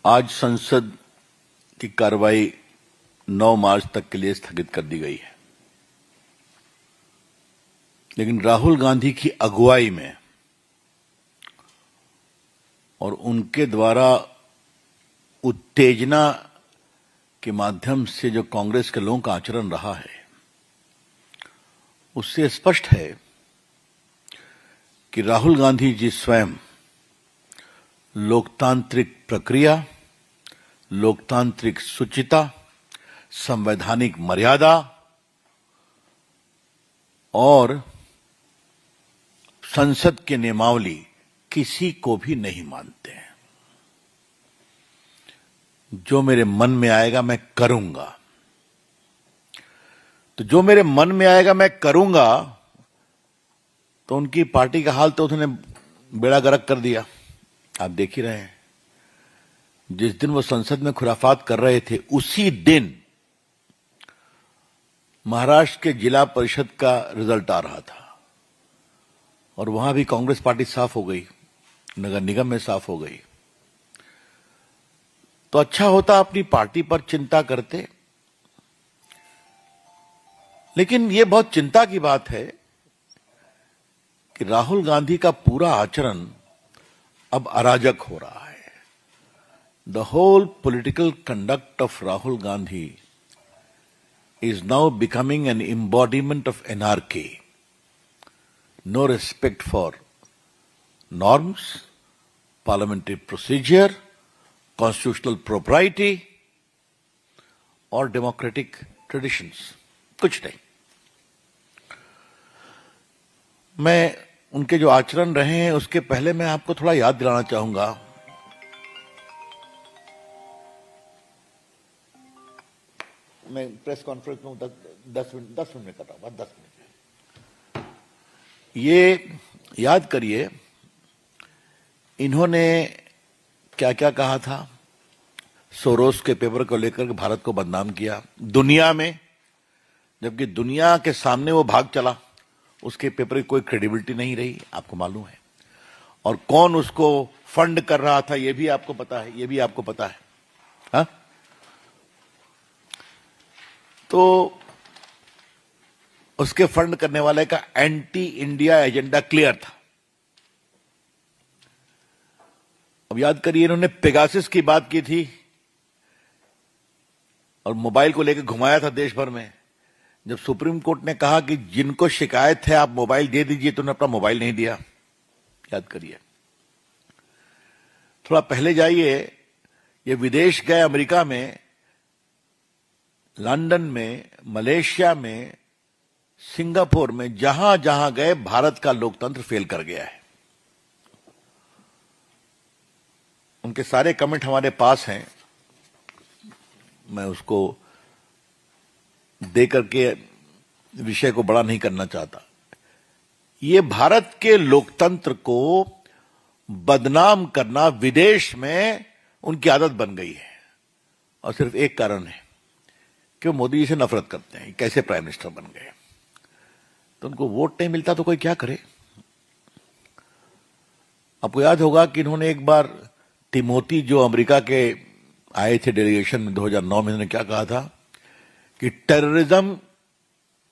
आज संसद की कार्रवाई 9 मार्च तक के लिए स्थगित कर दी गई है, लेकिन राहुल गांधी की अगुवाई में और उनके द्वारा उत्तेजना के माध्यम से जो कांग्रेस के लोगों का आचरण रहा है, उससे स्पष्ट है कि राहुल गांधी जी स्वयं लोकतांत्रिक प्रक्रिया, लोकतांत्रिक शुचिता, संवैधानिक मर्यादा और संसद की नियमावली किसी को भी नहीं मानते हैं। जो मेरे मन में आएगा मैं करूंगा, तो जो मेरे मन में आएगा मैं करूंगा, तो उनकी पार्टी का हाल तो उन्होंने बेड़ा गर्क कर दिया। आप देख ही रहे हैं, जिस दिन वो संसद में खुराफात कर रहे थे, उसी दिन महाराष्ट्र के जिला परिषद का रिजल्ट आ रहा था और वहां भी कांग्रेस पार्टी साफ हो गई, नगर निगम में साफ हो गई। तो अच्छा होता अपनी पार्टी पर चिंता करते, लेकिन यह बहुत चिंता की बात है कि राहुल गांधी का पूरा आचरण अब अराजक हो रहा है। The whole political conduct of Rahul Gandhi is now becoming an embodiment of anarchy. No respect for norms, parliamentary procedure, constitutional propriety or democratic traditions. कुछ नहीं। मैं उनके जो आचरण रहे हैं उसके पहले मैं आपको थोड़ा याद दिलाना चाहूंगा। मैं प्रेस कॉन्फ्रेंस में 10 मिनट में कर रहा हूं, 10 मिनट। ये याद करिए, इन्होंने क्या क्या कहा था। सोरोस के पेपर को लेकर भारत को बदनाम किया दुनिया में, जबकि दुनिया के सामने वो भाग चला, उसके पेपर की कोई क्रेडिबिलिटी नहीं रही, आपको मालूम है। और कौन उसको फंड कर रहा था ये भी आपको पता है, ये भी आपको पता है। हा? तो उसके फंड करने वाले का एंटी इंडिया एजेंडा क्लियर था। अब याद करिए, इन्होंने पेगासिस की बात की थी और मोबाइल को लेकर घुमाया था देश भर में। जब सुप्रीम कोर्ट ने कहा कि जिनको शिकायत है आप मोबाइल दे दीजिए, तो उन्होंने अपना मोबाइल नहीं दिया। याद करिए। थोड़ा पहले जाइए, ये विदेश गए, अमेरिका में, लंदन में, मलेशिया में, सिंगापुर में, जहां जहां गए भारत का लोकतंत्र फेल कर गया है। उनके सारे कमेंट हमारे पास हैं, मैं उसको दे करके विषय को बड़ा नहीं करना चाहता। ये भारत के लोकतंत्र को बदनाम करना विदेश में उनकी आदत बन गई है, और सिर्फ एक कारण है कि वो मोदी जी से नफरत करते हैं। कैसे प्राइम मिनिस्टर बन गए, तो उनको वोट नहीं मिलता तो कोई क्या करे। आपको याद होगा कि इन्होंने एक बार तिमोथी, जो अमेरिका के आए थे डेलीगेशन में 2009 में, इन्होंने क्या कहा था कि terrorism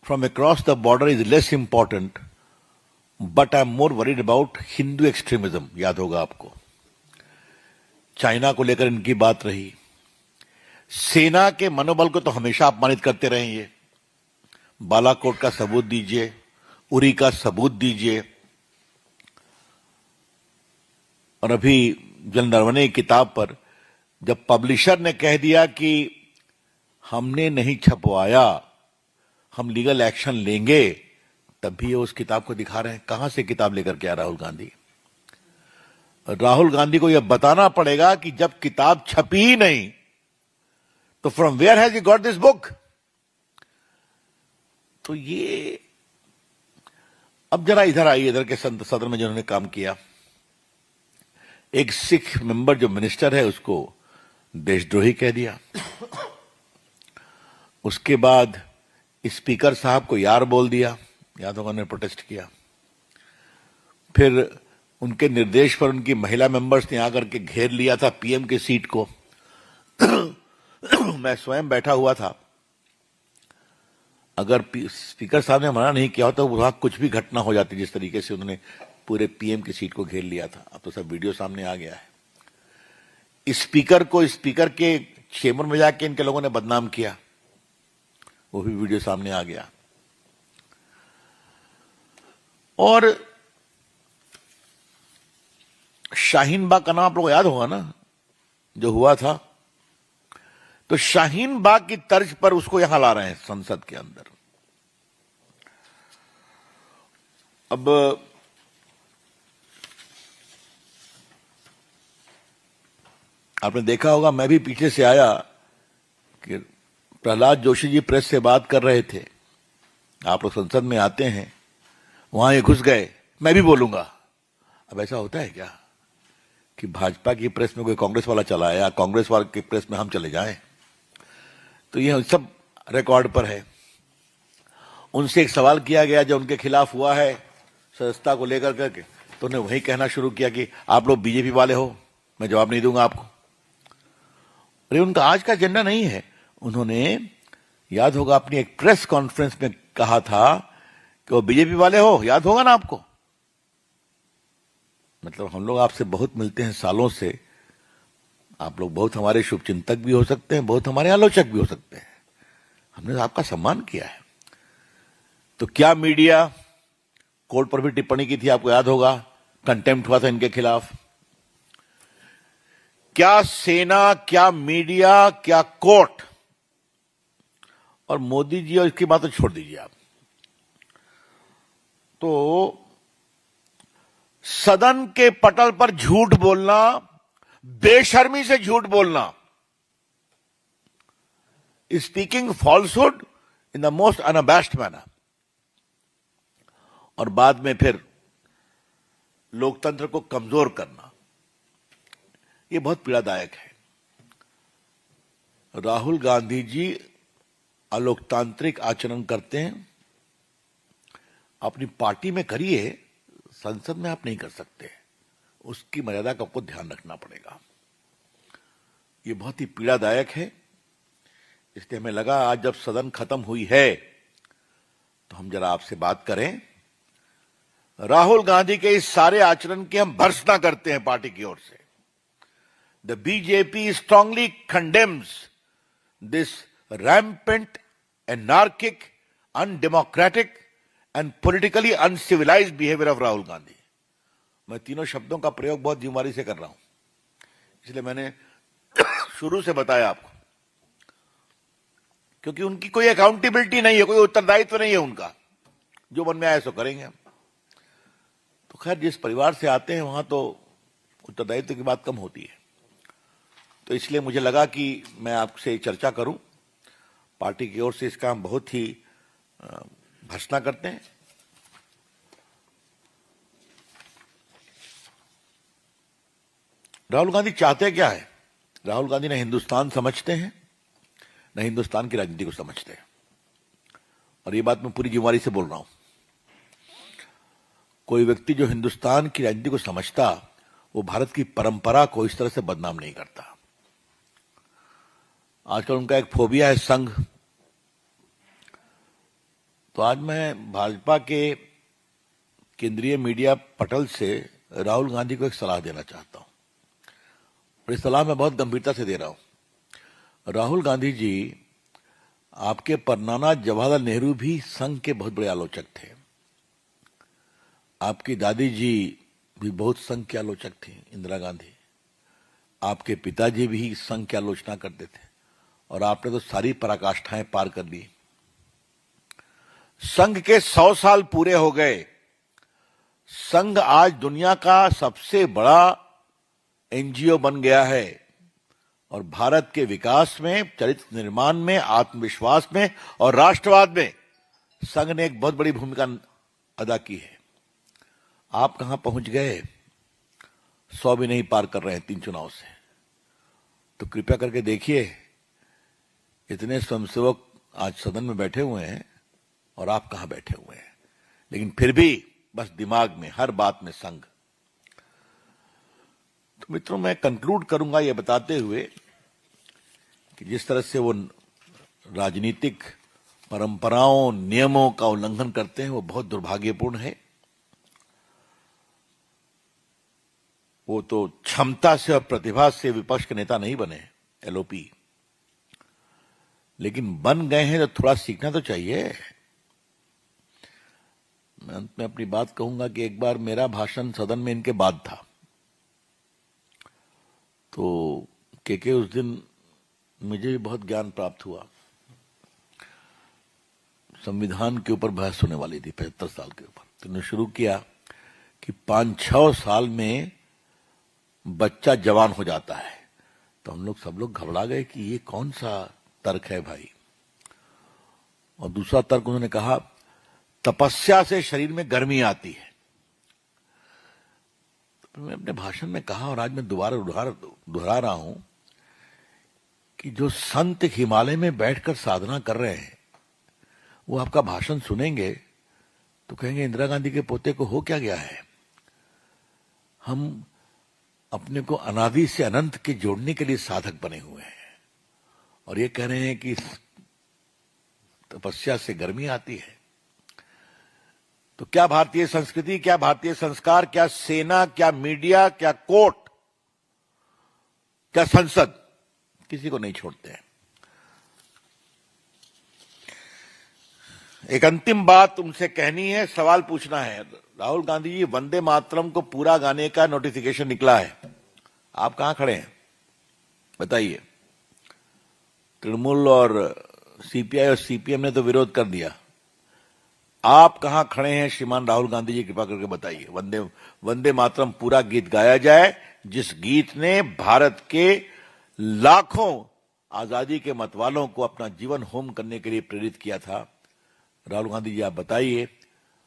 from across the border is less important, but I am more worried about Hindu extremism. याद होगा आपको। चाइना को लेकर इनकी बात रही। सेना के मनोबल को तो हमेशा अपमानित करते रहे। ये बालाकोट का सबूत दीजिए, उरी का सबूत दीजिए, और अभी जल नरवणे की किताब पर जब पब्लिशर ने कह दिया कि हमने नहीं छपवाया, हम लीगल एक्शन लेंगे, तब भी ये उस किताब को दिखा रहे हैं। कहां से किताब लेकर के आया राहुल गांधी? राहुल गांधी को यह बताना पड़ेगा कि जब किताब छपी ही नहीं, तो from where has he got this book? तो ये, अब जरा इधर आइए, इधर के सदन में जिन्होंने काम किया। एक सिख मेंबर जो मिनिस्टर है, उसको देशद्रोही कह दिया। उसके बाद स्पीकर साहब को यार बोल दिया। याद होगा, उन्होंने प्रोटेस्ट किया। फिर उनके निर्देश पर उनकी महिला मेंबर्स ने आकर के घेर लिया था पीएम की सीट को। मैं स्वयं बैठा हुआ था, अगर स्पीकर साहब ने मना नहीं किया हो तो वहां कुछ भी घटना हो जाती, जिस तरीके से उन्होंने पूरे पीएम की सीट को घेर लिया था। अब तो सब वीडियो सामने आ गया है। स्पीकर को स्पीकर के चेंबर में जाके इनके लोगों ने बदनाम किया, वो भी वीडियो सामने आ गया। और शाहीन बाग का नाम आप लोग को याद होगा ना, जो हुआ था, तो शाहीन बाग की तर्ज पर उसको यहां ला रहे हैं संसद के अंदर। अब आपने देखा होगा, मैं भी पीछे से आया कि प्रहलाद जोशी जी प्रेस से बात कर रहे थे, आप लोग संसद में आते हैं, वहां ये घुस गए, मैं भी बोलूंगा। अब ऐसा होता है क्या कि भाजपा की प्रेस में कोई कांग्रेस वाला चला आया, कांग्रेस वाले की प्रेस में हम चले जाएं? तो ये सब रिकॉर्ड पर है। उनसे एक सवाल किया गया जो उनके खिलाफ हुआ है सदस्यता को लेकर करके, तो उन्हें वही कहना शुरू किया कि आप लोग बीजेपी वाले हो, मैं जवाब नहीं दूंगा आपको। अरे उनका आज का एजेंडा नहीं है। उन्होंने, याद होगा, अपनी एक प्रेस कॉन्फ्रेंस में कहा था कि वो बीजेपी वाले हो, याद होगा ना आपको। मतलब हम लोग आपसे बहुत मिलते हैं सालों से, आप लोग बहुत हमारे शुभचिंतक भी हो सकते हैं, बहुत हमारे आलोचक भी हो सकते हैं, हमने तो आपका सम्मान किया है। तो क्या मीडिया कोर्ट पर भी टिप्पणी की थी, आपको याद होगा, कंटेम्प्ट हुआ था इनके खिलाफ। क्या सेना, क्या मीडिया, क्या कोर्ट, और मोदी जी और इसकी बात तो छोड़ दीजिए आप। तो सदन के पटल पर झूठ बोलना, बेशर्मी से झूठ बोलना, speaking falsehood in the most unabashed manner, और बाद में फिर लोकतंत्र को कमजोर करना, यह बहुत पीड़ादायक है। राहुल गांधी जी अलोकतांत्रिक आचरण करते हैं, अपनी पार्टी में करिए, संसद में आप नहीं कर सकते, उसकी मर्यादा का आपको ध्यान रखना पड़ेगा। ये बहुत ही पीड़ादायक है। इसलिए हमें लगा आज जब सदन खत्म हुई है तो हम जरा आपसे बात करें। राहुल गांधी के इस सारे आचरण की हम भर्त्सना करते हैं पार्टी की ओर से। The BJP strongly condemns this rampant, anarchic, undemocratic and politically uncivilised behaviour of Rahul Gandhi. मैं तीनों शब्दों का प्रयोग बहुत जिम्मेदारी से कर रहा हूं, इसलिए मैंने शुरू से बताया आपको, क्योंकि उनकी कोई अकाउंटेबिलिटी नहीं है, कोई उत्तरदायित्व नहीं है उनका, जो मन में आए सो करेंगे। तो खैर, जिस परिवार से आते हैं वहां तो उत्तरदायित्व की बात कम होती है। तो इसलिए मुझे लगा कि मैं आपसे चर्चा करूं। पार्टी की ओर से इसका हम बहुत ही भर्त्सना करते हैं। राहुल गांधी चाहते क्या है? राहुल गांधी न हिंदुस्तान समझते हैं, न हिंदुस्तान की राजनीति को समझते हैं, और ये बात मैं पूरी जिम्मेदारी से बोल रहा हूं। कोई व्यक्ति जो हिंदुस्तान की राजनीति को समझता, वो भारत की परंपरा को इस तरह से बदनाम नहीं करता। आजकल उनका एक फोबिया है संघ। तो आज मैं भाजपा के केंद्रीय मीडिया पटल से राहुल गांधी को एक सलाह देना चाहता हूं, और इस सलाह मैं बहुत गंभीरता से दे रहा हूं। राहुल गांधी जी, आपके परनाना जवाहरलाल नेहरू भी संघ के बहुत बड़े आलोचक थे। आपकी दादी जी भी बहुत संघ के आलोचक थी, इंदिरा गांधी। आपके पिताजी भी संघ की आलोचना करते थे, और आपने तो सारी पराकाष्ठाएं पार कर ली। संघ के 100 साल पूरे हो गए। संघ आज दुनिया का सबसे बड़ा एनजीओ बन गया है, और भारत के विकास में, चरित्र निर्माण में, आत्मविश्वास में और राष्ट्रवाद में संघ ने एक बहुत बड़ी भूमिका अदा की है। आप कहां पहुंच गए? 100 भी नहीं पार कर रहे हैं 3 चुनाव से। तो कृपया करके देखिए, इतने स्वयंसेवक आज सदन में बैठे हुए हैं और आप कहां बैठे हुए हैं, लेकिन फिर भी बस दिमाग में हर बात में संघ। तो मित्रों, मैं कंक्लूड करूंगा ये बताते हुए कि जिस तरह से वो राजनीतिक परंपराओं, नियमों का उल्लंघन करते हैं, वो बहुत दुर्भाग्यपूर्ण है। वो तो क्षमता से और प्रतिभा से विपक्ष के नेता नहीं बने, एलओपी, लेकिन बन गए हैं तो थोड़ा सीखना तो चाहिए। मैं अंत में अपनी बात कहूंगा कि एक बार मेरा भाषण सदन में इनके बाद था, तो के उस दिन मुझे भी बहुत ज्ञान प्राप्त हुआ। संविधान के ऊपर बहस होने वाली थी 75 साल के ऊपर, तो उन्होंने शुरू किया कि 5-6 साल में बच्चा जवान हो जाता है। तो हम लोग सब लोग घबरा गए कि ये कौन सा तर्क है भाई। और दूसरा तर्क उन्होंने कहा, तपस्या से शरीर में गर्मी आती है। तो मैं अपने भाषण में कहा, और आज मैं दोबारा दोहरा रहा हूं, कि जो संत हिमालय में बैठकर साधना कर रहे हैं, वो आपका भाषण सुनेंगे तो कहेंगे इंदिरा गांधी के पोते को हो क्या गया है। हम अपने को अनादि से अनंत के जोड़ने के लिए साधक बने हुए हैं, और ये कह रहे हैं कि तपस्या से गर्मी आती है। तो क्या भारतीय संस्कृति, क्या भारतीय संस्कार, क्या सेना, क्या मीडिया, क्या कोर्ट, क्या संसद, किसी को नहीं छोड़ते हैं। एक अंतिम बात उनसे कहनी है, सवाल पूछना है। राहुल गांधी जी, वंदे मातरम को पूरा गाने का नोटिफिकेशन निकला है, आप कहां खड़े हैं बताइए। तृणमूल और सीपीआई और सीपीएम ने तो विरोध कर दिया, आप कहां खड़े हैं श्रीमान राहुल गांधी जी, कृपा करके बताइए। वंदे मातरम पूरा गीत गाया जाए, जिस गीत ने भारत के लाखों आजादी के मतवालों को अपना जीवन होम करने के लिए प्रेरित किया था। राहुल गांधी जी, आप बताइए,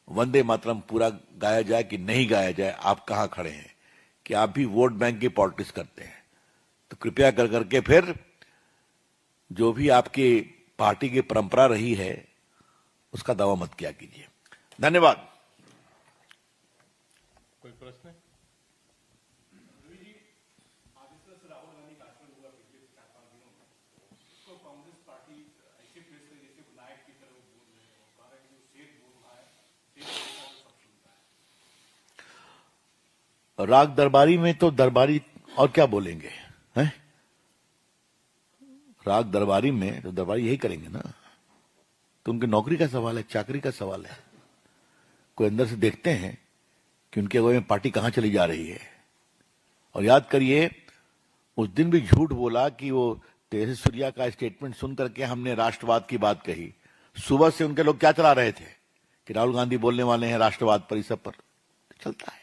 वंदे मातरम पूरा गाया जाए कि नहीं गाया जाए, आप कहां खड़े हैं। कि आप भी वोट बैंक की पॉलिटिक्स करते हैं, तो कृपया कर करके फिर जो भी आपकी पार्टी की परंपरा रही है उसका दावा मत किया कीजिए। धन्यवाद। कोई प्रश्न? राग दरबारी में तो दरबारी और क्या बोलेंगे हैं? राग दरबारी में तो दरबारी यही करेंगे ना। तो उनकी नौकरी का सवाल है, चाकरी का सवाल है। कोई अंदर से देखते हैं कि उनके अगुवाई में पार्टी कहां चली जा रही है। और याद करिए, उस दिन भी झूठ बोला कि वो तेजस्वी सूर्या का स्टेटमेंट सुन करके हमने राष्ट्रवाद की बात कही। सुबह से उनके लोग क्या चला रहे थे कि राहुल गांधी बोलने वाले हैं राष्ट्रवाद पर, इस सब पर चलता है।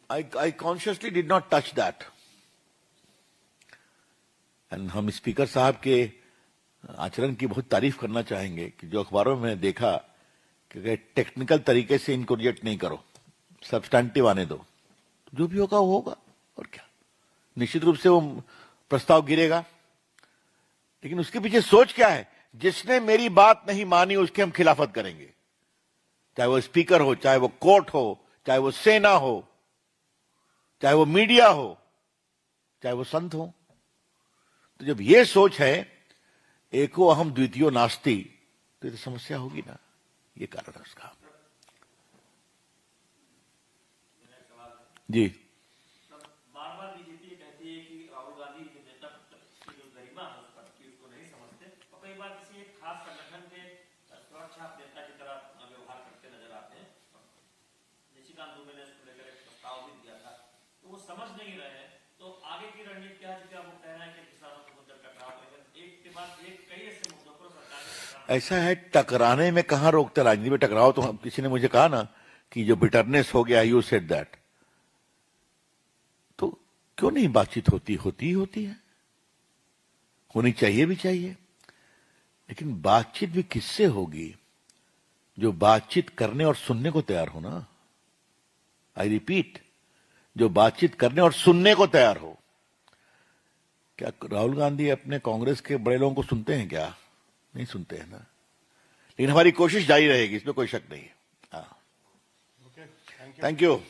I consciously did not touch that. And हम स्पीकर साहब के आचरण की बहुत तारीफ करना चाहेंगे कि जो अखबारों में देखा कि टेक्निकल तरीके से इनको रिजेक्ट नहीं करो, सब्सटैंटिव आने दो, जो भी होगा वो होगा, और क्या। निश्चित रूप से वो प्रस्ताव गिरेगा, लेकिन उसके पीछे सोच क्या है। जिसने मेरी बात नहीं मानी उसकी हम खिलाफत करेंगे, चाहे वो स्पीकर हो, चाहे वो कोर्ट हो, चाहे वो सेना हो, चाहे वो मीडिया हो, चाहे वो संत हो। तो जब ये सोच है, एको अहम द्वितीयो नास्ति, तो ये समस्या होगी ना। ये कारण है उसका। जी, बार-बार बीजेपी कहती है कि राहुल गांधी के नेता की जो गरिमा है उस पद की उसको नहीं समझते, और कई बार किसी एक खास संगठन के सुरक्षा नेता की तरह व्यवहार करते नजर आते हैं। निशिकांत दुबे ने इसको लेकर एक प्रस्ताव भी दिया था, तो वो समझ नहीं रहे हैं। तो आगे की रणनीति क्या है? क्योंकि आप कह रहे हैं कि किसानों को मुद्दे टकराव, लेकिन एक के बाद एक कई ऐसे मुद्दों पर सरकार ऐसा है, टकराने में कहां रोकते राजनीति में टकराव। तो किसी ने मुझे कहा ना कि जो बिटरनेस हो गया, यू सेड दैट, तो क्यों नहीं बातचीत होती है, होनी चाहिए भी चाहिए। लेकिन बातचीत भी किससे होगी? जो बातचीत करने और सुनने को तैयार हो ना। आई रिपीट, जो बातचीत करने और सुनने को तैयार हो। क्या राहुल गांधी अपने कांग्रेस के बड़े लोगों को सुनते हैं क्या? नहीं सुनते हैं ना। लेकिन हमारी कोशिश जारी रहेगी, इसमें कोई शक नहीं है। हाँ, थैंक यू।